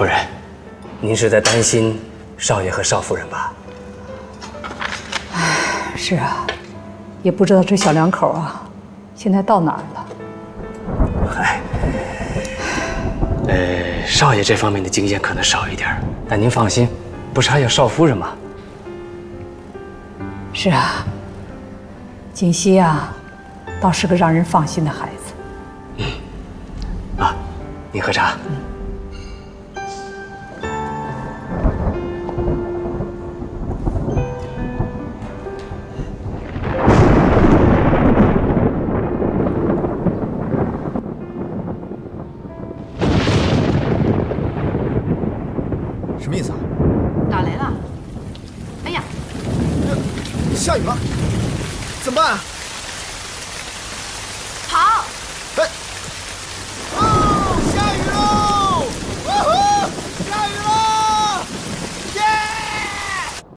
夫人，您是在担心少爷和少夫人吧？唉，是啊，也不知道这小两口啊，现在到哪儿了。嗨，少爷这方面的经验可能少一点，但您放心，不是还有少夫人吗？是啊，锦溪啊，倒是个让人放心的孩子。啊，您喝茶。什么意思啊？打雷了！哎呀，下雨了，怎么办啊？